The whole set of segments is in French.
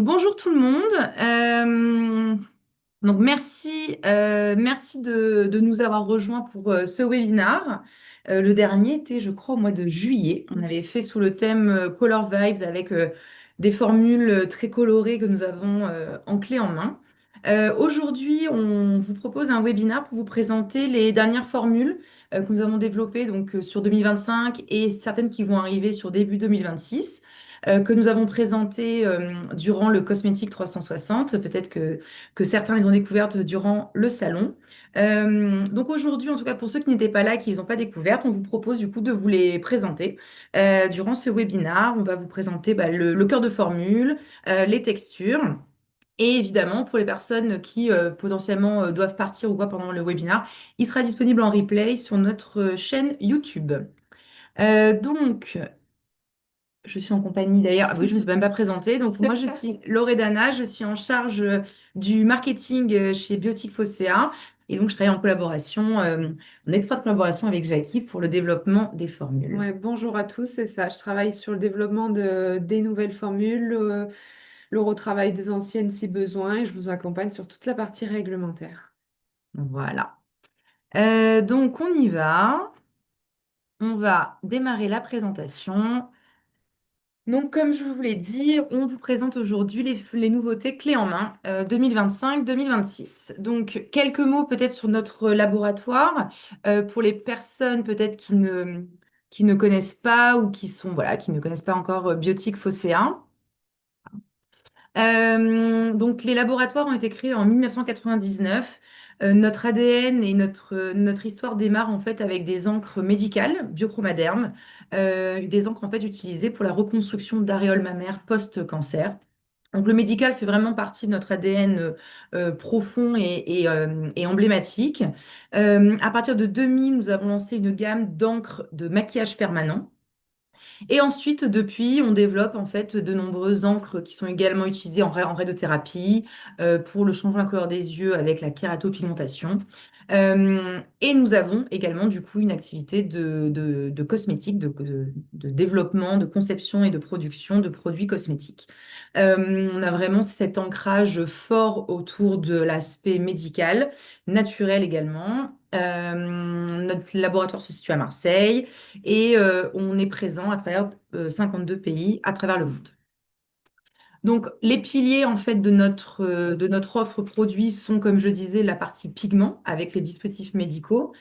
Bonjour tout le monde. Merci de nous avoir rejoints pour ce webinaire. Le dernier était, je crois, au mois de juillet. On avait fait sous le thème Color Vibes avec des formules très colorées que nous avons en clé en main. Aujourd'hui, on vous propose un webinaire pour vous présenter les dernières formules que nous avons développées sur 2025 et certaines qui vont arriver sur début 2026 que nous avons présenté durant le Cosmétique 360. Peut-être que certains les ont découvertes durant le salon. Donc aujourd'hui, en tout cas pour ceux qui n'étaient pas là et qui les ont pas découvertes, on vous propose du coup de vous les présenter. Durant ce webinaire, on va vous présenter le cœur de formule, les textures. Et évidemment, pour les personnes qui potentiellement doivent partir ou quoi pendant le webinaire, il sera disponible en replay sur notre chaîne YouTube. Donc, je suis en compagnie d'ailleurs. Ah oui, je ne me suis même pas présentée. Donc, moi, je suis Loredana. Je suis en charge du marketing chez Biotique Fossea. Et donc, je travaille en étroite collaboration avec Jackie pour le développement des formules. Ouais, bonjour à tous, c'est ça. Je travaille sur le développement des nouvelles formules, le retravail des anciennes si besoin, et je vous accompagne sur toute la partie réglementaire. Voilà. Donc, on y va. On va démarrer la présentation. Donc, comme je vous l'ai dit, on vous présente aujourd'hui les nouveautés clés en main 2025-2026. Donc, quelques mots peut-être sur notre laboratoire pour les personnes peut-être qui ne connaissent pas ou qui sont, voilà, qui ne connaissent pas encore Biotique Phocéen. Donc, les laboratoires ont été créés en 1999. Notre ADN et notre histoire démarre en fait avec des encres médicales, biochromadermes, des encres en fait utilisées pour la reconstruction d'aréoles mammaires post-cancer. Donc, le médical fait vraiment partie de notre ADN profond et emblématique. À partir de 2000, nous avons lancé une gamme d'encres de maquillage permanent. Et ensuite, depuis, on développe en fait de nombreuses encres qui sont également utilisées en radiothérapie pour le changement de couleur des yeux avec la kératopigmentation. Et nous avons également du coup une activité de cosmétiques, de développement, de conception et de production de produits cosmétiques. On a vraiment cet ancrage fort autour de l'aspect médical, naturel également. Notre laboratoire se situe à Marseille et on est présent à travers 52 pays à travers le monde. Donc, les piliers en fait de notre offre produit sont, comme je disais, la partie pigment avec les dispositifs médicaux,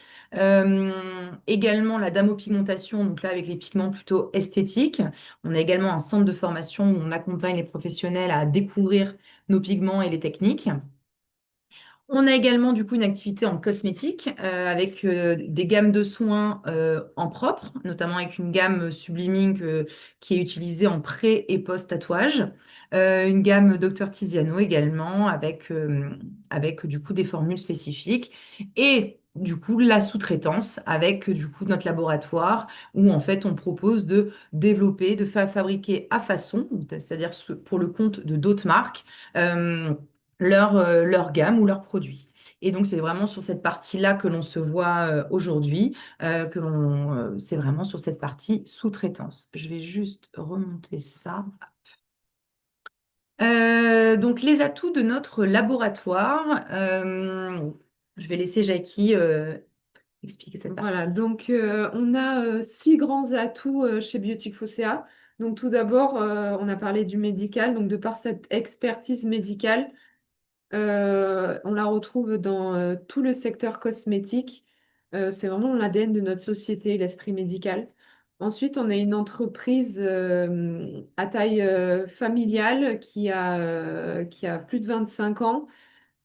également la dermopigmentation, donc là avec les pigments plutôt esthétiques. On a également un centre de formation où on accompagne les professionnels à découvrir nos pigments et les techniques. On a également du coup une activité en cosmétique avec des gammes de soins en propre, notamment avec une gamme Subliming qui est utilisée en pré et post-tatouage. Une gamme Dr Tiziano également avec du coup des formules spécifiques. Et du coup la sous-traitance avec du coup notre laboratoire où en fait on propose de développer, de fabriquer à façon, c'est-à-dire pour le compte de d'autres marques. Leur gamme ou leurs produits. Et donc, c'est vraiment sur cette partie-là que l'on se voit aujourd'hui, c'est vraiment sur cette partie sous-traitance. Je vais juste remonter ça. Donc, les atouts de notre laboratoire. Je vais laisser Jackie expliquer cette partie. Voilà, donc on a 6 grands atouts chez Biotique Fossea. Donc tout d'abord, on a parlé du médical, donc de par cette expertise médicale, on la retrouve dans tout le secteur cosmétique. C'est vraiment l'ADN de notre société, l'esprit médical. Ensuite, on a une entreprise à taille familiale qui a plus de 25 ans.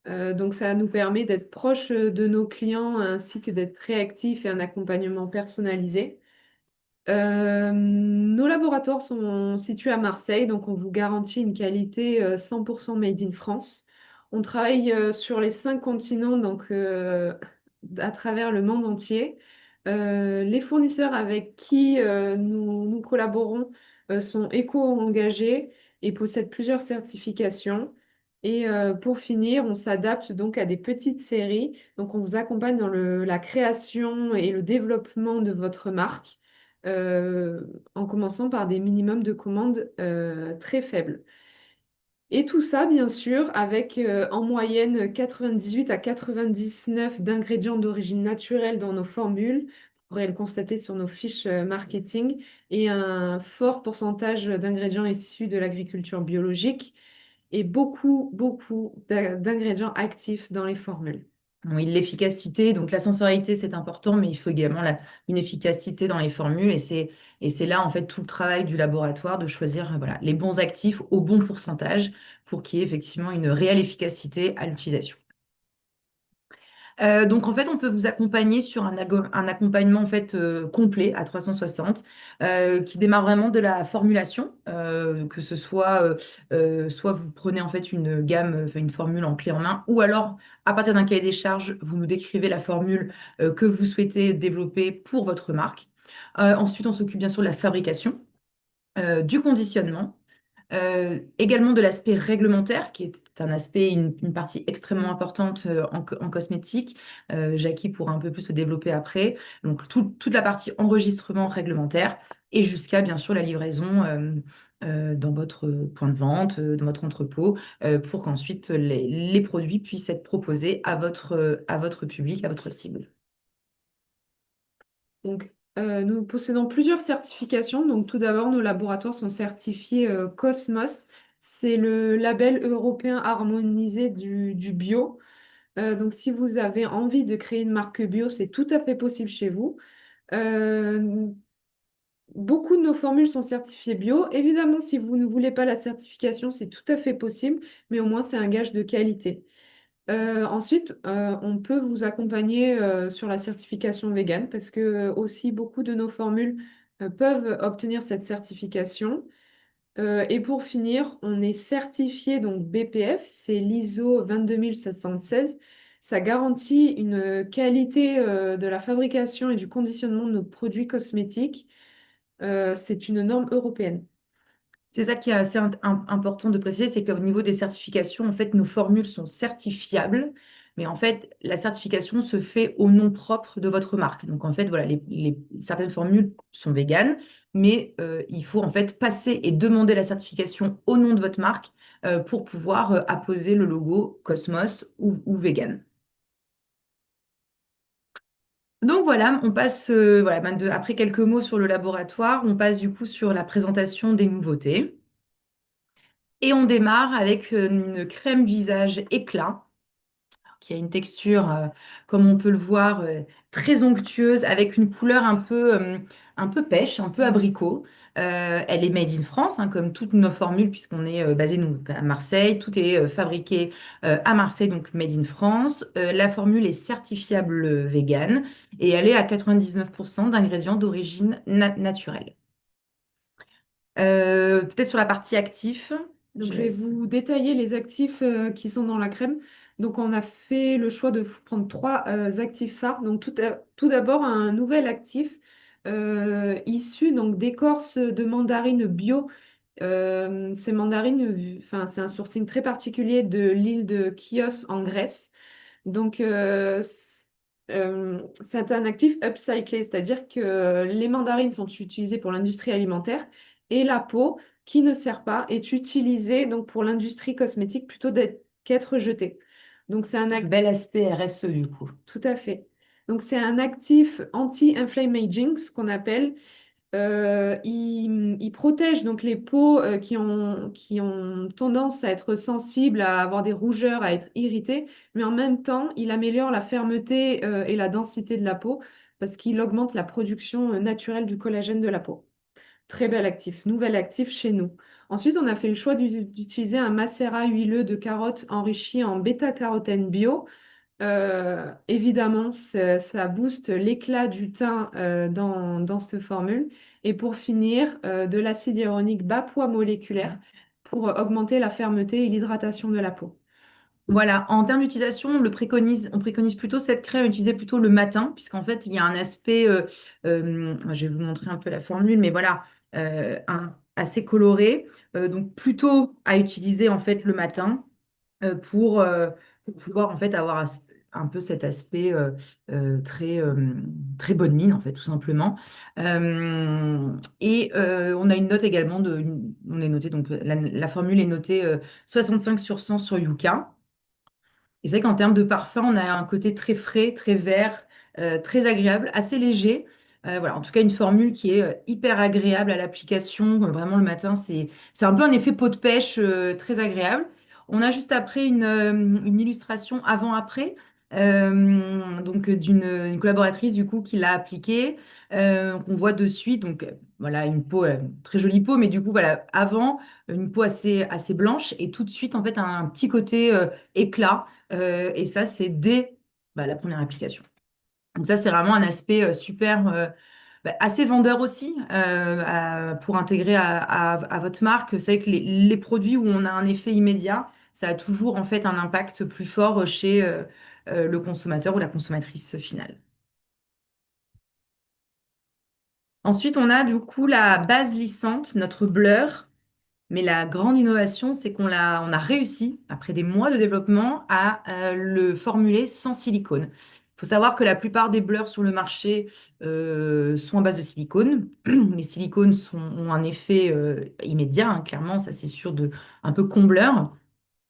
Donc, ça nous permet d'être proche de nos clients ainsi que d'être réactifs et un accompagnement personnalisé. Nos laboratoires sont situés à Marseille, donc on vous garantit une qualité 100% made in France. On travaille sur les 5 continents, donc à travers le monde entier. Les fournisseurs avec qui nous collaborons sont éco-engagés et possèdent plusieurs certifications. Et pour finir, on s'adapte donc à des petites séries. Donc on vous accompagne dans la création et le développement de votre marque euh, en commençant par des minimums de commandes très faibles. Et tout ça, bien sûr, avec en moyenne 98 à 99 d'ingrédients d'origine naturelle dans nos formules. Vous pourrez le constater sur nos fiches marketing et un fort pourcentage d'ingrédients issus de l'agriculture biologique et beaucoup, beaucoup d'ingrédients actifs dans les formules. Oui, l'efficacité, donc la sensorialité, c'est important, mais il faut également une efficacité dans les formules. Et c'est là, en fait, tout le travail du laboratoire de choisir voilà, les bons actifs au bon pourcentage pour qu'il y ait effectivement une réelle efficacité à l'utilisation. Donc en fait, on peut vous accompagner sur un accompagnement en fait complet à 360 qui démarre vraiment de la formulation, que ce soit soit vous prenez en fait une gamme, enfin une formule en clé en main, ou alors à partir d'un cahier des charges, vous nous décrivez la formule que vous souhaitez développer pour votre marque. Ensuite, on s'occupe bien sûr de la fabrication, du conditionnement. Également de l'aspect réglementaire, qui est un aspect, une partie extrêmement importante en cosmétique. Jackie pourra un peu plus se développer après. Donc toute la partie enregistrement réglementaire et jusqu'à bien sûr la livraison dans votre point de vente, dans votre entrepôt, pour qu'ensuite les produits puissent être proposés à votre public, à votre cible. Donc, nous possédons plusieurs certifications. Donc, tout d'abord, nos laboratoires sont certifiés Cosmos. C'est le label européen harmonisé du bio. Donc, si vous avez envie de créer une marque bio, c'est tout à fait possible chez vous. Euh, Beaucoup de nos formules sont certifiées bio. Évidemment, si vous ne voulez pas la certification, c'est tout à fait possible, mais au moins, c'est un gage de qualité. Ensuite, on peut vous accompagner sur la certification vegan parce que aussi beaucoup de nos formules peuvent obtenir cette certification. Et pour finir, on est certifié donc BPF, c'est l'ISO 22716. Ça garantit une qualité de la fabrication et du conditionnement de nos produits cosmétiques. C'est une norme européenne. C'est ça qui est assez important de préciser, c'est qu'au niveau des certifications, en fait, nos formules sont certifiables, mais en fait, la certification se fait au nom propre de votre marque. Donc, en fait, voilà, certaines formules sont véganes, mais il faut en fait passer et demander la certification au nom de votre marque pour pouvoir apposer le logo Cosmos ou vegan. Donc voilà, on passe, voilà, après quelques mots sur le laboratoire, on passe du coup sur la présentation des nouveautés. Et on démarre avec une crème visage éclat qui a une texture, comme on peut le voir, très onctueuse avec une couleur un peu pêche, un peu abricot. Elle est made in France, hein, comme toutes nos formules, puisqu'on est basé nous, à Marseille. Tout est fabriqué à Marseille, donc made in France. La formule est certifiable vegan et elle est à 99% d'ingrédients d'origine naturelle. Peut-être sur la partie actif, Donc, je je vais laisse. vous détailler les actifs qui sont dans la crème. Donc, on a fait le choix de prendre trois actifs phares. Donc, tout d'abord, un nouvel actif issu donc d'écorce de mandarine bio. Ces mandarines, enfin, c'est un sourcing très particulier de l'île de Chios en Grèce. Donc, c'est un actif upcyclé, c'est-à-dire que les mandarines sont utilisées pour l'industrie alimentaire et la peau qui ne sert pas est utilisée donc pour l'industrie cosmétique plutôt qu'être jetée. Donc, c'est un actif, Bel aspect RSE du coup. tout à fait. Donc, c'est un actif anti-inflammaging, ce qu'on appelle. Il protège donc les peaux qui ont tendance à être sensibles, à avoir des rougeurs, à être irritées, mais en même temps, il améliore la fermeté et la densité de la peau parce qu'il augmente la production naturelle du collagène de la peau. Très bel actif, nouvel actif chez nous. Ensuite, on a fait le choix d'utiliser un macérat huileux de carottes enrichi en bêta-carotène bio. Évidemment, ça booste l'éclat du teint dans cette formule. Et pour finir, de l'acide hyaluronique bas poids moléculaire pour augmenter la fermeté et l'hydratation de la peau. Voilà, en termes d'utilisation, on préconise plutôt cette crème utilisée plutôt le matin, puisqu'en fait, il y a un aspect, je vais vous montrer un peu la formule, mais voilà, assez coloré, donc plutôt à utiliser en fait le matin pour pouvoir en fait avoir un peu cet aspect très, très bonne mine, en fait, tout simplement. On a une note également on est noté, donc la formule est notée 65 sur 100 sur Yuka. Et c'est vrai qu'en termes de parfum, on a un côté très frais, très vert, très agréable, assez léger. Voilà, en tout cas, une formule qui est hyper agréable à l'application. Vraiment, le matin, c'est un peu un effet peau de pêche très agréable. On a juste après une illustration avant-après, donc d'une une collaboratrice du coup qui l'a appliquée, qu'on voit de suite. Donc voilà, une peau, très jolie peau, mais du coup, voilà, avant, une peau assez blanche et tout de suite, en fait, un petit côté éclat. Et ça, c'est dès la première application. Donc ça, c'est vraiment un aspect super, assez vendeur aussi pour intégrer à votre marque. C'est vrai que les produits où on a un effet immédiat, ça a toujours en fait un impact plus fort chez le consommateur ou la consommatrice finale. Ensuite, on a du coup la base lissante, notre blur. Mais la grande innovation, c'est on a réussi, après des mois de développement, à le formuler sans silicone. Il faut savoir que la plupart des blurs sur le marché sont à base de silicone. Les silicones ont un effet immédiat, hein, clairement, ça c'est sûr, un peu combleur.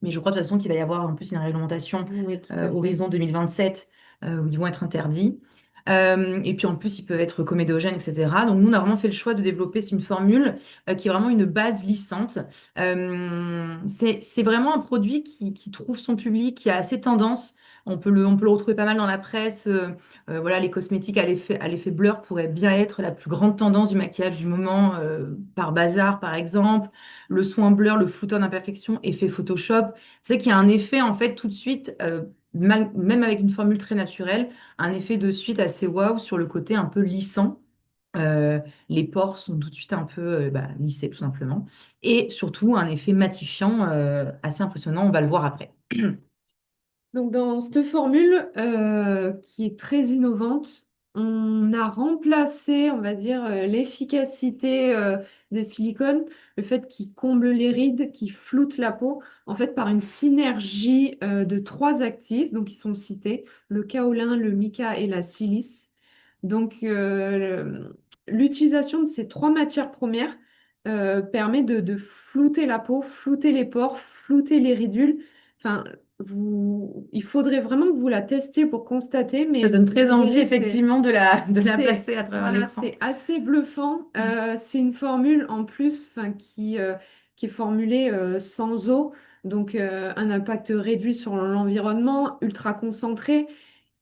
Mais je crois de toute façon qu'il va y avoir en plus une réglementation Oui, tout à fait. horizon 2027 où ils vont être interdits. Et puis en plus, ils peuvent être comédogènes, etc. Donc nous, on a vraiment fait le choix de développer une formule qui est vraiment une base lissante. C'est vraiment un produit qui trouve son public, qui a assez tendance. On peut le retrouver pas mal dans la presse. Voilà, les cosmétiques à l'effet blur pourraient bien être la plus grande tendance du maquillage du moment, par Bazar, par exemple. Le soin blur, le flouton d'imperfection, effet Photoshop. C'est qu'il y a un effet, en fait, tout de suite, même avec une formule très naturelle, un effet de suite assez waouh sur le côté un peu lissant. Les pores sont tout de suite un peu lissés, tout simplement. Et surtout, un effet matifiant assez impressionnant. On va le voir après. Donc, dans cette formule qui est très innovante, on a remplacé, on va dire, l'efficacité des silicones, le fait qu'ils comblent les rides, qu'ils floutent la peau, en fait, par une synergie de trois actifs, donc ils sont cités, le kaolin, le mica et la silice. Donc, l'utilisation de ces trois matières premières permet de flouter la peau, flouter les pores, flouter les ridules. Enfin, il faudrait vraiment que vous la testiez pour constater, Ça mais donne très vous envie, verrez, effectivement, de la placer à travers voilà, l'écran. c'est assez bluffant. C'est une formule en plus, enfin, qui est formulée sans eau, donc un impact réduit sur l'environnement, ultra concentré,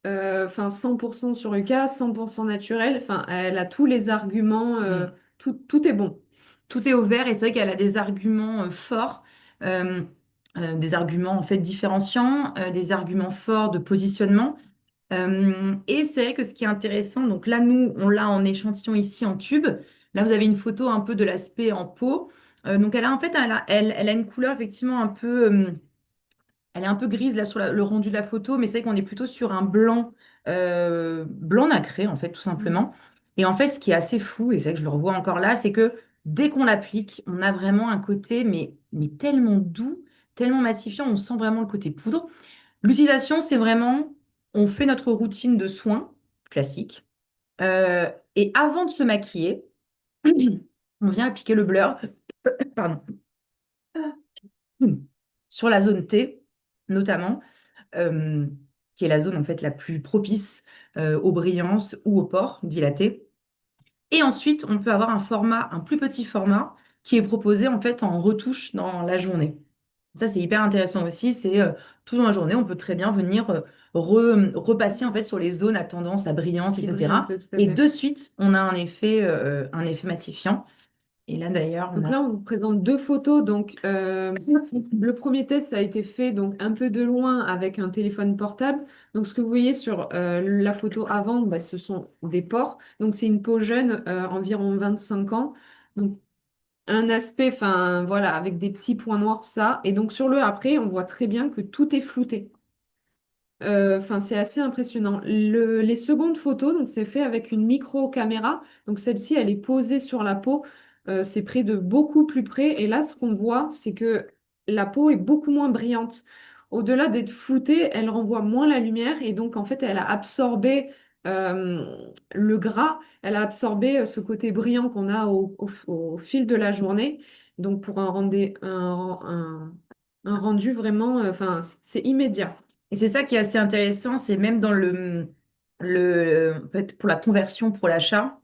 enfin 100% sur UCA, 100% naturel. Enfin, elle a tous les arguments, Mm. tout est bon. Tout est au vert et c'est vrai qu'elle a des arguments forts, euh, des arguments en fait différenciants, des arguments forts de positionnement. Et c'est vrai que ce qui est intéressant, donc là, nous, on l'a en échantillon ici en tube. Là, vous avez une photo un peu de l'aspect en pot. Donc, elle a en fait, elle a une couleur effectivement un peu, elle est un peu grise là sur le rendu de la photo, mais c'est vrai qu'on est plutôt sur un blanc, blanc nacré en fait, tout simplement. Et en fait, ce qui est assez fou, et c'est vrai que je le revois encore là, c'est que dès qu'on l'applique, on a vraiment un côté, mais tellement doux, tellement matifiant, on sent vraiment le côté poudre. L'utilisation, c'est vraiment, on fait notre routine de soins classique. Et avant de se maquiller, on vient appliquer le blur, pardon, sur la zone T, notamment, euh, qui est la zone en fait la plus propice aux brillances ou aux pores dilatés. Et ensuite, on peut avoir un plus petit format qui est proposé en fait en retouche dans la journée. Ça, c'est hyper intéressant aussi. C'est tout dans la journée, on peut très bien venir repasser en fait sur les zones à tendance à brillance, Qui brille un etc. peu, tout à Et fait. de suite, on a un effet matifiant. Et là, d'ailleurs, on Donc a. là, on vous présente deux photos. Donc, le premier test ça a été fait donc un peu de loin avec un téléphone portable. Donc, ce que vous voyez sur la photo avant, bah, ce sont des pores. Donc, c'est une peau jeune, environ 25 ans. Donc, un aspect, enfin, voilà, avec des petits points noirs, tout ça. Et donc, sur le après, on voit très bien que tout est flouté. Enfin, c'est assez impressionnant. Les secondes photos, donc c'est fait avec une micro-caméra. Donc celle-ci, elle est posée sur la peau. C'est près de beaucoup plus près. Et là, ce qu'on voit, c'est que la peau est beaucoup moins brillante. au-delà d'être floutée, elle renvoie moins la lumière et donc en fait elle a absorbé le gras, elle a absorbé ce côté brillant qu'on a au fil de la journée. Donc pour un rendu vraiment, enfin c'est immédiat. Et c'est ça qui est assez intéressant, c'est même dans en fait, pour la conversion, pour l'achat,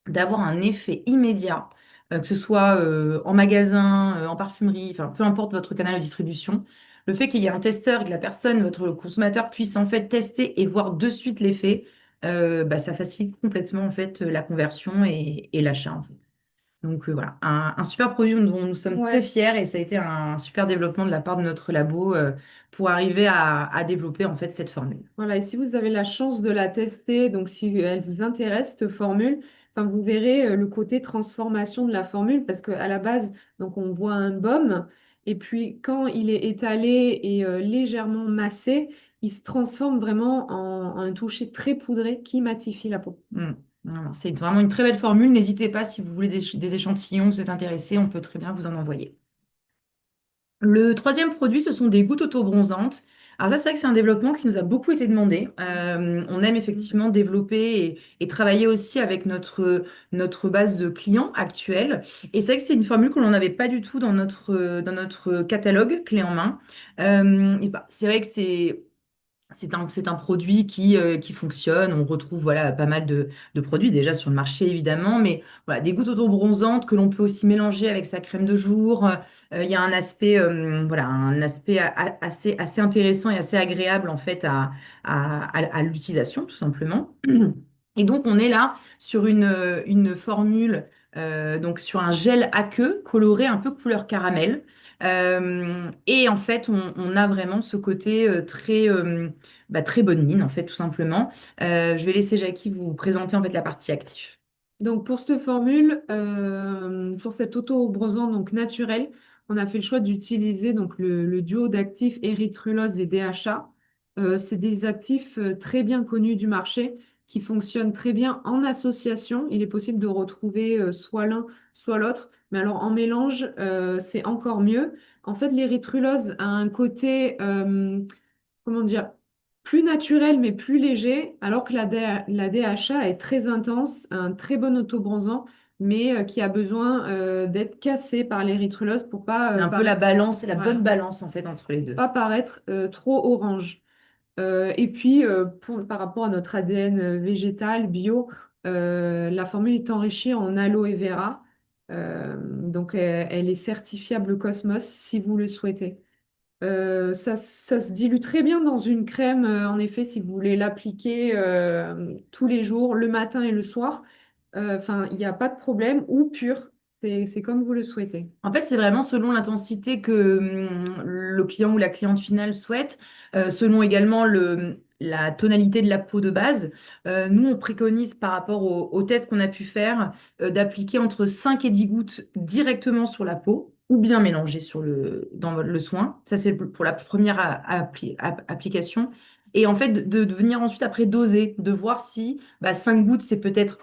d'avoir un effet immédiat, que ce soit en magasin, en parfumerie, enfin peu importe votre canal de distribution. Le fait qu'il y ait un testeur et que la personne, votre consommateur, puisse en fait tester et voir de suite l'effet, bah, ça facilite complètement en fait la conversion et l'achat en fait. Donc voilà, un super produit dont nous sommes très Ouais. fiers et ça a été un super développement de la part de notre labo pour arriver à développer en fait cette formule. Voilà, et si vous avez la chance de la tester, donc si elle vous intéresse, cette formule, enfin, vous verrez le côté transformation de la formule, parce qu'à la base, donc on voit un baume, et puis quand il est étalé et légèrement massé, il se transforme vraiment en un toucher très poudré qui matifie la peau. Mm. Non, non, c'est vraiment une très belle formule. N'hésitez pas si vous voulez des échantillons, vous êtes intéressé, on peut très bien vous en envoyer. Le troisième produit, ce sont des gouttes auto-bronzantes. Alors ça, c'est vrai que c'est un développement qui nous a beaucoup été demandé. On aime effectivement développer et travailler aussi avec notre base de clients actuels. Et c'est vrai que c'est une formule que l'on n'avait pas du tout dans notre catalogue clé en main. Et bah, c'est vrai que c'est un produit qui fonctionne. On retrouve voilà, pas mal de produits déjà sur le marché, évidemment, mais voilà, des gouttes auto-bronzantes que l'on peut aussi mélanger avec sa crème de jour. Il y a un aspect, voilà, un aspect assez intéressant et assez agréable en fait à l'utilisation, tout simplement. Et donc, on est là sur une formule, donc sur un gel aqueux coloré un peu couleur caramel. Et en fait, on a vraiment ce côté très bonne mine, en fait, tout simplement. Je vais laisser Jackie vous présenter en fait la partie active. Donc pour cette formule, pour cet auto-bronzant donc naturel, on a fait le choix d'utiliser donc le duo d'actifs érythrulose et DHA. C'est des actifs très bien connus du marché qui fonctionnent très bien en association. Il est possible de retrouver soit l'un, soit l'autre. Mais alors en mélange, c'est encore mieux. En fait, l'érythrulose a un côté comment dire, plus naturel mais plus léger, alors que la DHA est très intense, un très bon autobronzant, mais qui a besoin d'être cassé par l'érythrulose pour pas, Un peu la balance, la bonne voilà, balance en fait entre les deux. pas paraître trop orange. Et puis, par rapport à notre ADN végétal, bio, la formule est enrichie en aloe vera. Donc, elle est certifiable Cosmos si vous le souhaitez. Ça se dilue très bien dans une crème, en effet, si vous voulez l'appliquer tous les jours, le matin et le soir. Enfin, il n'y a pas de problème, ou pur, c'est comme vous le souhaitez. En fait, c'est vraiment selon l'intensité que le client ou la cliente finale souhaite, selon également la tonalité de la peau de base. Nous, on préconise par rapport au test qu'on a pu faire d'appliquer entre 5 et 10 gouttes directement sur la peau ou bien mélanger dans le soin. Ça, c'est pour la première application. Et en fait, de venir ensuite après doser, de voir si 5 gouttes, c'est peut-être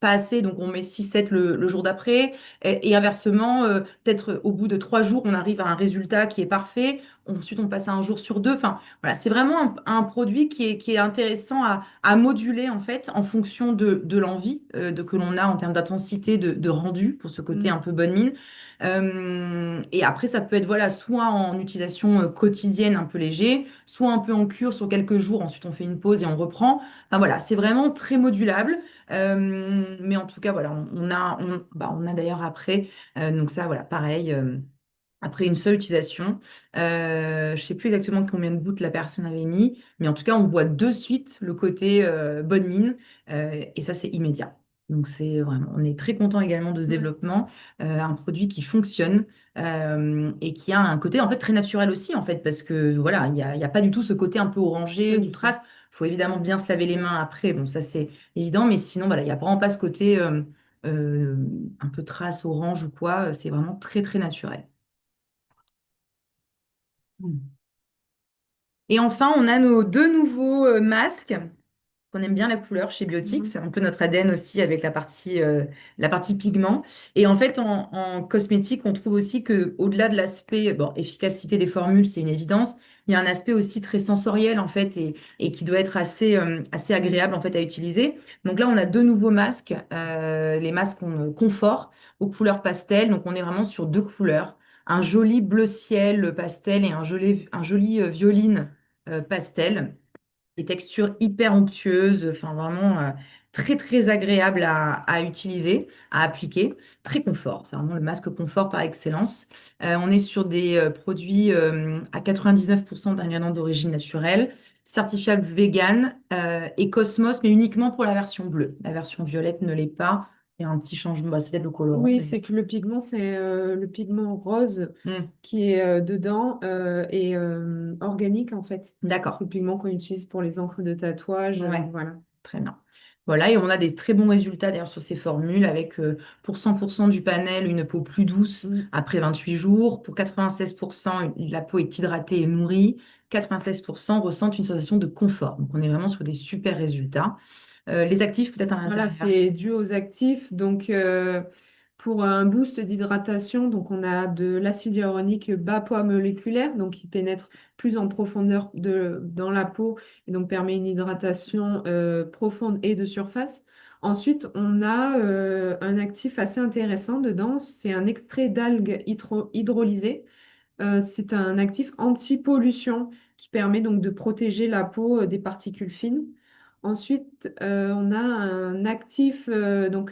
pas assez, donc on met 6-7 le jour d'après. Et inversement, peut-être au bout de 3 jours, on arrive à un résultat qui est parfait. Ensuite, on passe à un jour sur deux. Enfin, voilà, c'est vraiment un produit qui est intéressant à moduler en fait en fonction de l'envie que l'on a en termes d'intensité de rendu pour ce côté un Mm. peu bonne mine. Et après, ça peut être voilà, soit en utilisation quotidienne un peu léger, soit un peu en cure sur quelques jours. Ensuite, on fait une pause et on reprend. Enfin, voilà, c'est vraiment très modulable. Mais en tout cas, voilà, on a d'ailleurs après, donc ça, voilà, pareil, après une seule utilisation, je sais plus exactement combien de gouttes la personne avait mis, mais en tout cas, on voit de suite le côté bonne mine, et ça, c'est immédiat. Donc c'est vraiment, on est très content également de ce Ouais, développement, un produit qui fonctionne et qui a un côté en fait très naturel aussi en fait parce que voilà, il y a pas du tout ce côté un peu pas orangé ou du tout. trace. Il faut évidemment bien se laver les mains après, bon ça c'est évident, mais sinon, voilà, il n'y a vraiment pas ce côté euh, un peu trace orange ou quoi. C'est vraiment très, très naturel. Mm. Et enfin, on a nos deux nouveaux masques. qu'on aime bien la couleur chez Biotique. Mhm. C'est un peu notre ADN aussi avec la partie pigment. Et en fait, en cosmétique, on trouve aussi que au-delà de l'aspect, bon, efficacité des formules, c'est une évidence. Il y a un aspect aussi très sensoriel en fait et qui doit être assez agréable en fait à utiliser. Donc là, on a deux nouveaux masques, les masques confort aux couleurs pastel. Donc on est vraiment sur deux couleurs, un joli bleu ciel pastel et un joli violine pastel, des textures hyper onctueuses, enfin vraiment très très agréable à utiliser, à appliquer, très confort. C'est vraiment le masque confort par excellence. On est sur des produits à 99% d'ingrédients d'origine naturelle, certifiables vegan et Cosmos, mais uniquement pour la version bleue. La version violette ne l'est pas. Il y a un petit changement, bah, c'est peut-être le colorant Oui, d'ailleurs. c'est que le pigment, c'est le pigment rose Hmm, qui est dedans et organique en fait. C'est d'accord. le pigment qu'on utilise pour les encres de tatouage. Ouais. Voilà. Très bien. Voilà, et on a des très bons résultats d'ailleurs sur ces formules avec pour 100% du panel une peau plus douce Mm. après 28 jours. Pour 96%, la peau est hydratée et nourrie. 96% ressentent une sensation de confort. Donc on est vraiment sur des super résultats. Les actifs peut-être à Voilà, l'intérieur. c'est dû aux actifs. Donc, pour un boost d'hydratation, donc on a de l'acide hyaluronique bas poids moléculaire, donc qui pénètre plus en profondeur dans la peau et donc permet une hydratation profonde et de surface. Ensuite, on a un actif assez intéressant dedans, c'est un extrait d'algues hydrolysées. C'est un actif anti-pollution qui permet donc de protéger la peau des particules fines. Ensuite, on a un actif,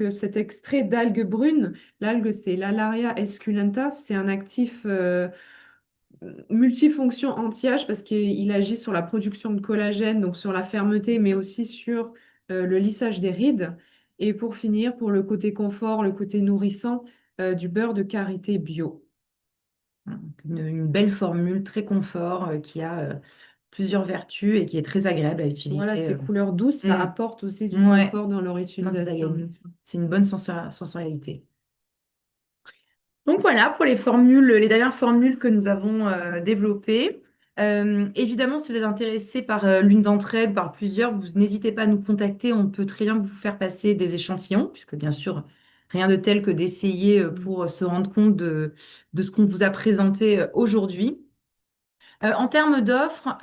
cet extrait d'algues brunes. L'algue, c'est l'Alaria esculenta. C'est un actif multifonction anti-âge parce qu'il agit sur la production de collagène, donc sur la fermeté, mais aussi sur le lissage des rides. Et pour finir, pour le côté confort, le côté nourrissant, du beurre de karité bio. Donc, une belle formule, très confort, qui a plusieurs vertus et qui est très agréable à utiliser. Voilà, de ces couleurs douces, ça Hmm. apporte aussi du Ouais, confort dans leur non, c'est ça, utilisation, bien sûr. c'est une bonne sensorialité. Donc voilà pour les formules, les dernières formules que nous avons développées. Évidemment, si vous êtes intéressé par l'une d'entre elles, par plusieurs, vous n'hésitez pas à nous contacter. On peut très bien vous faire passer des échantillons, puisque bien sûr, rien de tel que d'essayer pour se rendre compte de ce qu'on vous a présenté aujourd'hui. En termes d'offres,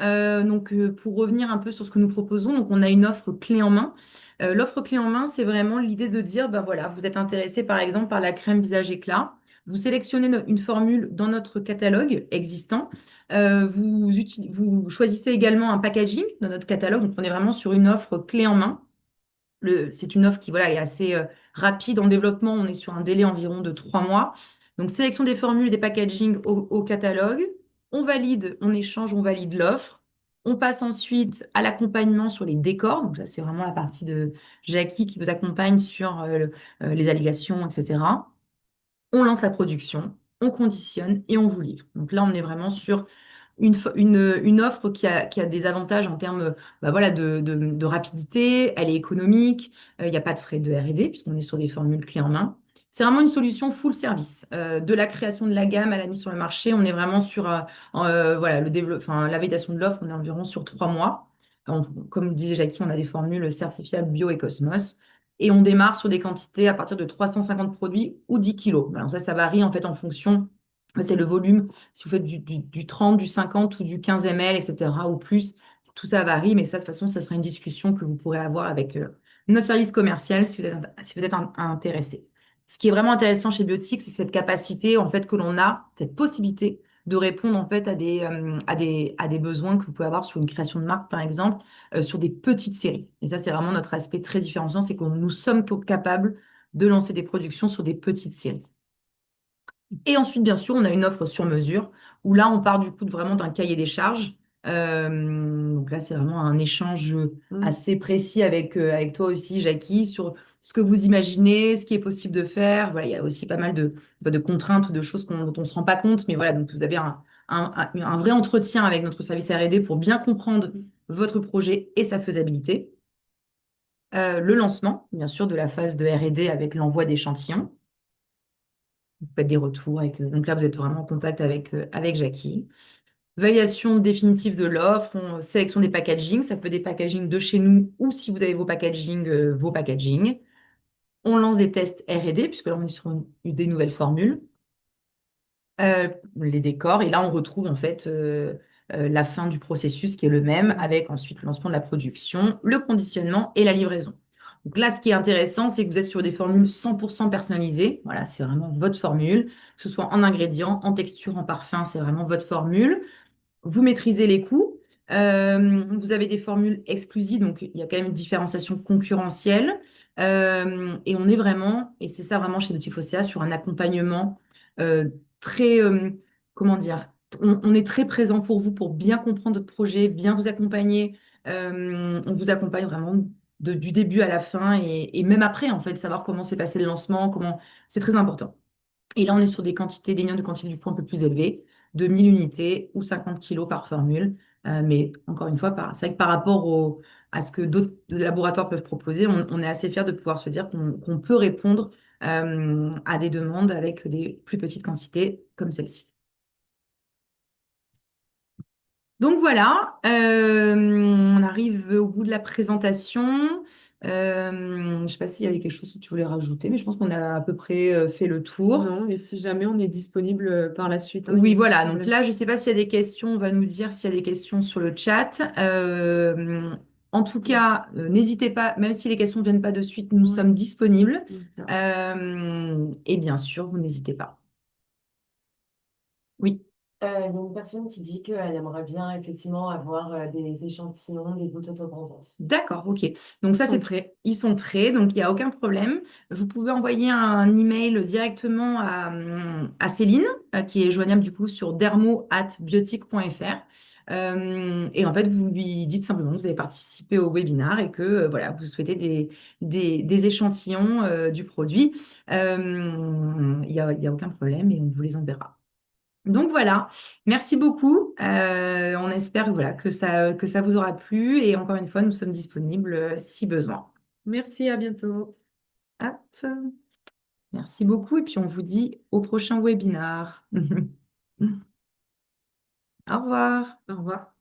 pour revenir un peu sur ce que nous proposons, donc on a une offre clé en main. L'offre clé en main, c'est vraiment l'idée de dire, bah voilà, vous êtes intéressé par exemple par la crème visage éclat, vous sélectionnez une formule dans notre catalogue existant. Vous choisissez également un packaging dans notre catalogue, donc on est vraiment sur une offre clé en main. C'est une offre qui voilà, est assez rapide en développement. On est sur un délai environ de 3 mois. Donc, sélection des formules et des packaging au catalogue. On valide, on échange, on valide l'offre. On passe ensuite à l'accompagnement sur les décors. Donc, ça, c'est vraiment la partie de Jackie qui vous accompagne sur les allégations, etc. On lance la production, on conditionne et on vous livre. Donc là, on est vraiment sur une offre qui a des avantages en termes bah voilà, de rapidité, elle est économique, il n'y a pas de frais de R&D puisqu'on est sur des formules clés en main. C'est vraiment une solution full service. De la création de la gamme à la mise sur le marché, on est vraiment sur voilà, enfin, la validation de l'offre, on est environ sur 3 mois. Comme disait Jackie, on a des formules certifiables bio et Cosmos. Et on démarre sur des quantités à partir de 350 produits ou 10 kilos. Alors ça varie en fait en fonction, c'est le volume si vous faites du 30, du 50 ou du 15 ml, etc. ou plus, tout ça varie, mais ça, de toute façon, ça sera une discussion que vous pourrez avoir avec notre service commercial si vous êtes intéressé. Ce qui est vraiment intéressant chez Biotique, c'est cette capacité, en fait, que l'on a, cette possibilité de répondre, en fait, à des besoins que vous pouvez avoir sur une création de marque, par exemple, sur des petites séries. Et ça, c'est vraiment notre aspect très différenciant, c'est que nous sommes capables de lancer des productions sur des petites séries. Et ensuite, bien sûr, on a une offre sur mesure où là, on part du coup vraiment d'un cahier des charges. Donc là, c'est vraiment un échange Mm. assez précis avec toi aussi, Jackie, sur ce que vous imaginez, ce qui est possible de faire. Voilà, il y a aussi pas mal de contraintes ou de choses dont on ne se rend pas compte. Mais voilà, donc vous avez un vrai entretien avec notre service R&D pour bien comprendre votre projet et sa faisabilité. Le lancement, bien sûr, de la phase de R&D avec l'envoi d'échantillons. Vous faites des retours donc là, vous êtes vraiment en contact avec Jackie. validation définitive de l'offre, sélection des packaging, ça peut être des packaging de chez nous ou si vous avez vos packaging, vos packaging. On lance des tests R&D, puisque là on est sur des nouvelles formules, les décors, et là on retrouve en fait la fin du processus qui est le même, avec ensuite le lancement de la production, le conditionnement et la livraison. Donc là, ce qui est intéressant, c'est que vous êtes sur des formules 100% personnalisées. Voilà, c'est vraiment votre formule, que ce soit en ingrédients, en texture, en parfum, c'est vraiment votre formule. Vous maîtrisez les coûts. Vous avez des formules exclusives, donc il y a quand même une différenciation concurrentielle. Et on est vraiment, et c'est ça vraiment chez Boutique Fosséa, sur un accompagnement très, comment dire, on est très présent pour vous, pour bien comprendre votre projet, bien vous accompagner. On vous accompagne vraiment du début à la fin et même après, en fait, savoir comment s'est passé le lancement, comment, c'est très important. Et là, on est sur des quantités, des liens de quantité du coup un peu plus élevées, de 1000 unités ou 50 kilos par formule. Mais encore une fois, c'est vrai que par rapport à ce que d'autres laboratoires peuvent proposer, on est assez fiers de pouvoir se dire qu'on peut répondre à des demandes avec des plus petites quantités comme celle-ci. Donc voilà, on arrive au bout de la présentation. Je ne sais pas s'il y avait quelque chose que tu voulais rajouter, mais je pense qu'on a à peu près fait le tour. Non, et si jamais on est disponible par la suite, hein, il n'y Oui, a pas de voilà. Donc problème. là, je ne sais pas s'il y a des questions. On va nous dire s'il y a des questions sur le chat. En tout cas, n'hésitez pas, même si les questions ne viennent pas de suite, nous Ouais. sommes disponibles. D'accord. Et bien sûr, vous n'hésitez pas. Oui. Il y a une personne qui dit qu'elle aimerait bien effectivement avoir des échantillons, des gouttes autobronzantes. D'accord, ok. Donc Ils ça, sont c'est prêts. ils sont prêts, donc il n'y a aucun problème. Vous pouvez envoyer un email directement à Céline, qui est joignable du coup sur dermo@biotique.fr. Et en fait, vous lui dites simplement que vous avez participé au webinar et que voilà, vous souhaitez des échantillons du produit. Il y a aucun problème et on vous les enverra. Donc voilà, merci beaucoup. On espère voilà, que ça vous aura plu et encore une fois, nous sommes disponibles si besoin. Merci, à bientôt. Hop. Merci beaucoup et puis on vous dit au prochain webinar. Au revoir. Au revoir.